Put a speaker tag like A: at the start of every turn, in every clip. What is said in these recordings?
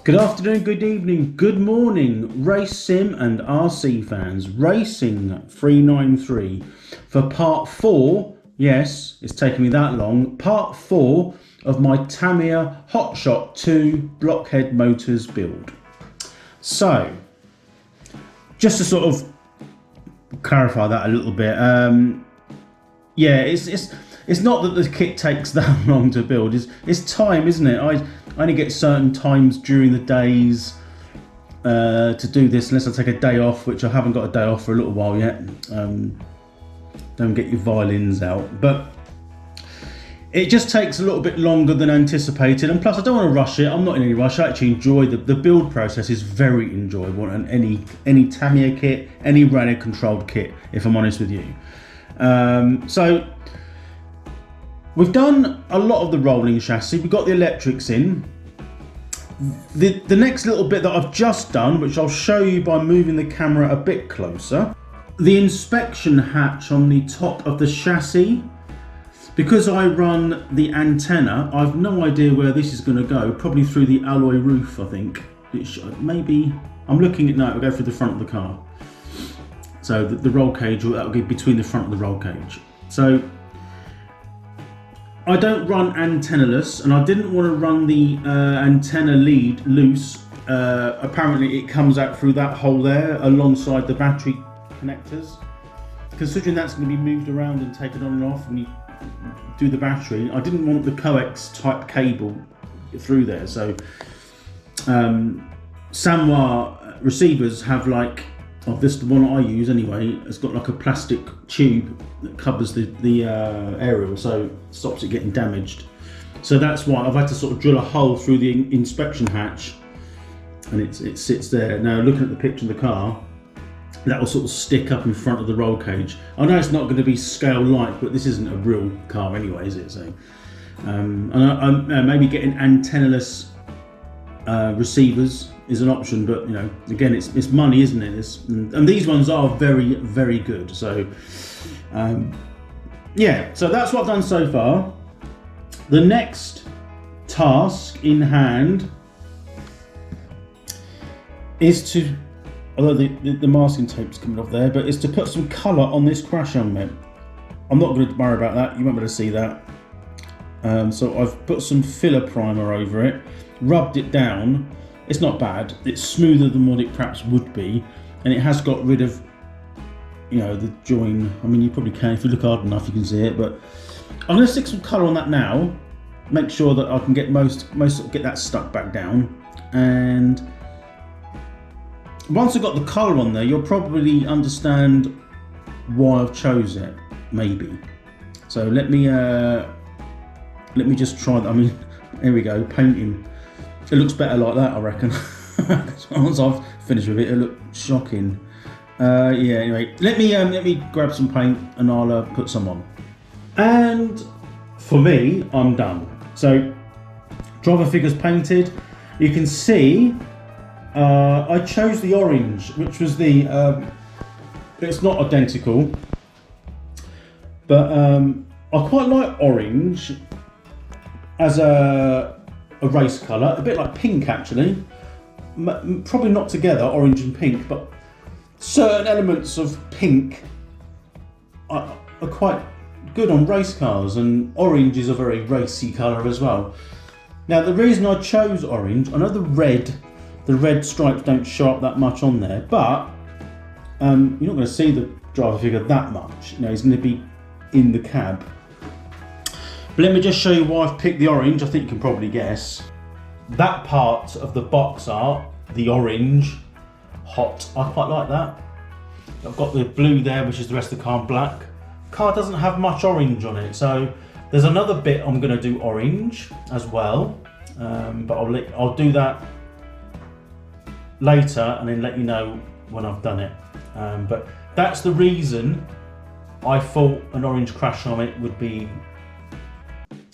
A: Good afternoon, good evening, good morning, race sim and RC fans. Racing 393 for part 4. Yes, it's taken me that long. Part 4 of my Tamiya Hotshot 2 Blockhead Motors build. So, just to sort of clarify that a little bit, yeah, it's not that the kit takes that long to build. It's time, isn't it? I only get certain times during the days to do this, unless I take a day off, which I haven't got a day off for a little while yet. Don't get your violins out, but it just takes a little bit longer than anticipated. And plus, I don't want to rush it. I'm not in any rush. I actually enjoy the build process. Is very enjoyable, and any Tamiya kit, any rally controlled kit, if I'm honest with you. So we've done a lot of the rolling chassis. We've got the electrics in. The next little bit that I've just done, which I'll show you by moving the camera a bit closer, the inspection hatch on the top of the chassis. Because I run the antenna, I've no idea where this is going to go. Probably through the alloy roof, I think. Maybe, I'm looking at now, it'll go through the front of the car. So the roll cage, that'll be between the front of the roll cage. So I don't run antennaless, and I didn't want to run the antenna lead loose. Apparently it comes out through that hole there alongside the battery connectors. Considering that's going to be moved around and taken on and off when you do the battery, I didn't want the coax type cable through there. So Sanwa receivers have like, this the one I use anyway, it's got like a plastic tube that covers the aerial, so it stops it getting damaged. So that's why I've had to sort of drill a hole through the inspection hatch, and it sits there. Now looking at the picture of the car, that will sort of stick up in front of the roll cage. I know it's not going to be scale light, but this isn't a real car anyway, is it? So, and maybe getting antennaless receivers is an option, but you know, again, it's money, isn't it? And these ones are very, very good. So, yeah. So that's what I've done so far. The next task in hand is to, although the masking tape's coming off there, but it's to put some colour on this crash helmet. I'm not going to worry about that, you won't be able to see that. So I've put some filler primer over it, rubbed it down. It's not bad, it's smoother than what it perhaps would be, and it has got rid of, you know, the join. I mean, you probably can, if you look hard enough you can see it, but I'm going to stick some colour on that now, make sure that I can get get that stuck back down. And once I've got the colour on there, you'll probably understand why I've chose it, maybe. So let me just try that. I mean, here we go, painting. It looks better like that, I reckon. Once I've finished with it, it'll look shocking. Yeah, anyway, let me grab some paint and I'll put some on. And for me, I'm done. So, driver figure's painted. You can see I chose the orange, which was the, it's not identical, but I quite like orange as a race colour, a bit like pink actually. Probably not together, orange and pink, but certain elements of pink are quite good on race cars, and orange is a very racy colour as well. Now the reason I chose orange, I know the red stripes don't show up that much on there, but you're not going to see the driver figure that much. You know, he's going to be in the cab. But let me just show you why I've picked the orange. I think you can probably guess. That part of the box art, the orange, hot, I quite like that. I've got the blue there, which is the rest of the car in black. Car doesn't have much orange on it, so there's another bit I'm going to do orange as well, but I'll do that later and then let you know when I've done it. But that's the reason I thought an orange crash helmet would be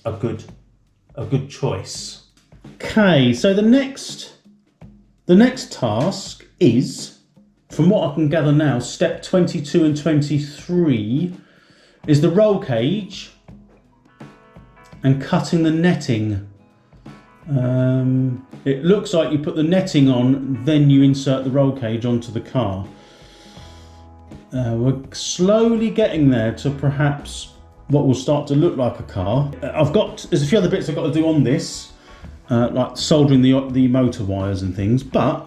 A: a good choice. Okay, so the next task is, from what I can gather now, step 22 and 23 is the roll cage and cutting the netting It looks like you put the netting on, then you insert the roll cage onto the car. We're slowly getting there to perhaps what will start to look like a car. There's a few other bits I've got to do on this, like soldering the motor wires and things. But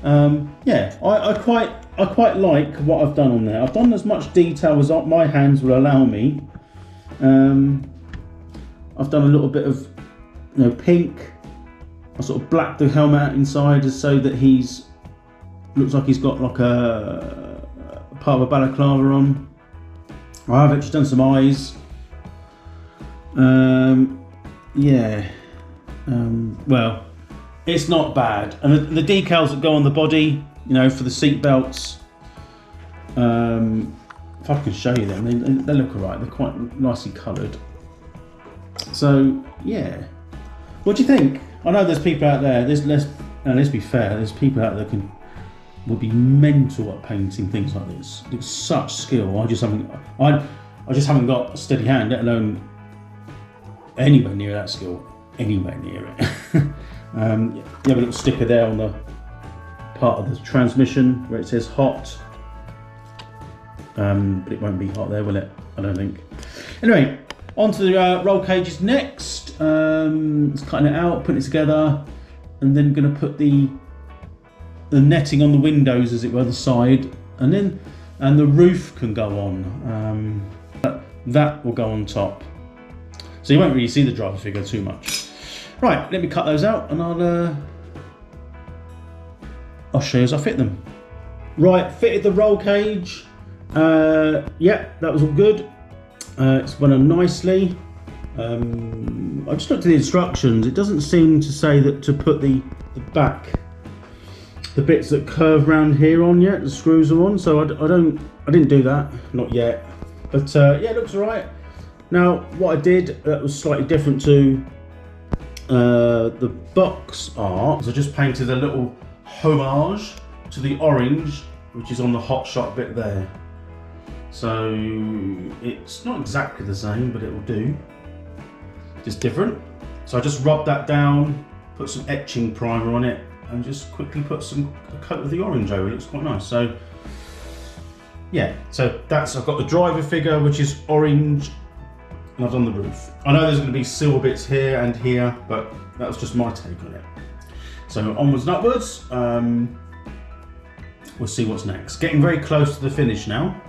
A: yeah, I quite like what I've done on there. I've done as much detail as my hands will allow me. I've done a little bit of pink. I sort of blacked the helmet out inside so that looks like he's got like a part of a balaclava on. I have actually done some eyes. Yeah. Well, it's not bad. And the decals that go on the body, for the seat belts. If I can show you them, they look alright. They're quite nicely coloured. So yeah, what do you think? I know there's people out there. Let's be fair. There's people out there that would be mental at painting things like this. It's such skill. I just haven't got a steady hand, let alone anywhere near that skill. Anywhere near it. You have a little sticker there on the part of the transmission where it says hot. But it won't be hot there, will it? I don't think. Anyway, on to the roll cages next. Just cutting it out, putting it together, and then going to put the netting on the windows, as it were, the side, and the roof can go on. That will go on top, so you won't really see the driver figure too much. Right, let me cut those out, and I'll show you as I fit them. Right, fitted the roll cage. Yeah, that was all good. It's went on nicely. I just looked at the instructions. It doesn't seem to say that to put the bits that curve round here on yet. The screws are on, so I didn't do that, not yet. But yeah, it looks alright. Now, what I did that was slightly different to the box art is I just painted a little homage to the orange, which is on the Hotshot bit there. So it's not exactly the same, but it will do. Just different. So I just rubbed that down, put some etching primer on it, and just quickly put a coat of the orange over it. It looks quite nice. So yeah, so I've got the driver figure, which is orange, and I've done the roof. I know there's going to be silver bits here and here, but that was just my take on it. So onwards and upwards. We'll see what's next. Getting very close to the finish now.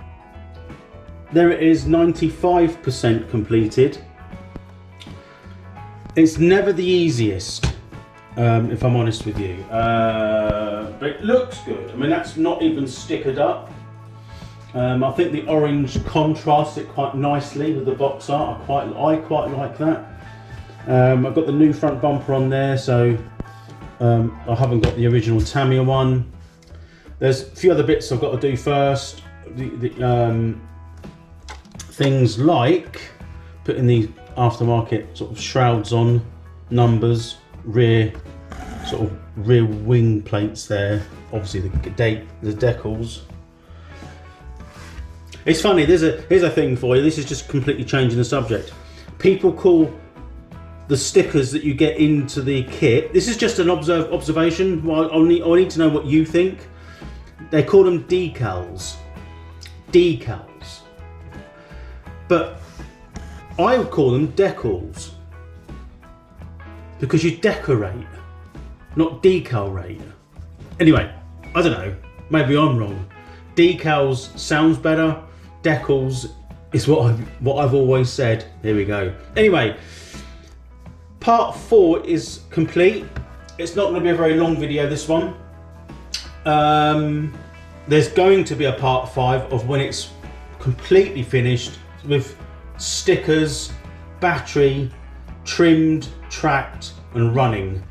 A: There it is, 95% completed. It's never the easiest, if I'm honest with you, but it looks good. I mean, that's not even stickered up. I think the orange contrasts it quite nicely with the box art. I quite like that. I've got the new front bumper on there, so I haven't got the original Tamiya one. There's a few other bits I've got to do first. Things like putting the aftermarket sort of shrouds on, numbers, rear wing plates there. Obviously the decals. It's funny. Here's a thing for you. This is just completely changing the subject. People call the stickers that you get into the kit. This is just an observation. Well, I'll need to know what you think. They call them decals. Decals. But I would call them decals, because you decorate, not decal-rate. Anyway, I don't know, maybe I'm wrong. Decals sounds better. Decals is what I've always said. Here we go. Anyway, part 4 is complete. It's not going to be a very long video, this one. There's going to be a part 5 of when it's completely finished, with stickers, battery, trimmed, tracked and running.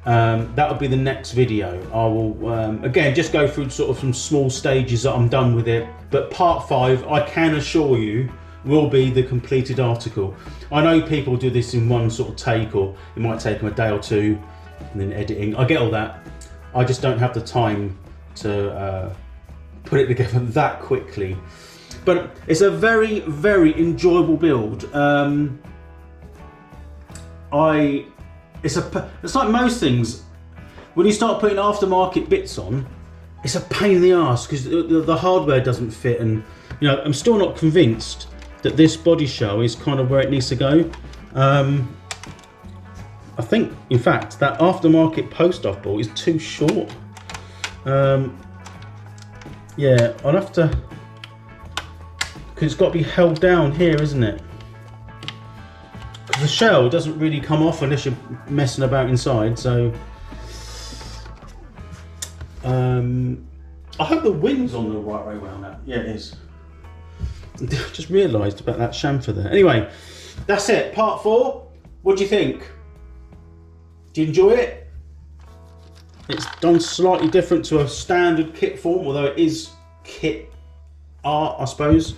A: That will be the next video. I will again just go through sort of some small stages that I'm done with it, but part 5, I can assure you, will be the completed article. I know people do this in one sort of take, or it might take them a day or two, and then editing. I get all that. I just don't have the time to put it together that quickly. But it's a very, very enjoyable build. I it's like most things. When you start putting aftermarket bits on, it's a pain in the ass because the hardware doesn't fit, and you know, I'm still not convinced that this body shell is kind of where it needs to go. I think, in fact, that aftermarket post-off ball is too short. Yeah, I'll have to, because it's got to be held down here, isn't it? Because the shell doesn't really come off unless you're messing about inside, so I hope the wing's on the right way around that. Yeah, it is. Just realised about that chamfer there. Anyway, that's it. Part 4. What do you think? Do you enjoy it? It's done slightly different to a standard kit form, although it is kit art, I suppose.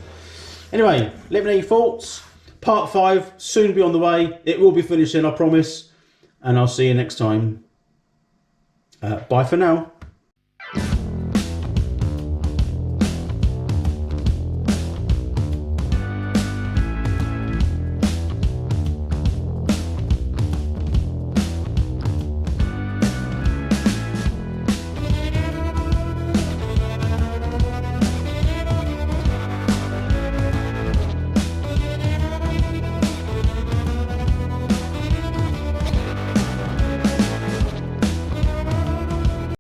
A: Anyway, let me know your thoughts. Part 5 soon be on the way. It will be finishing, I promise. And I'll see you next time. Bye for now.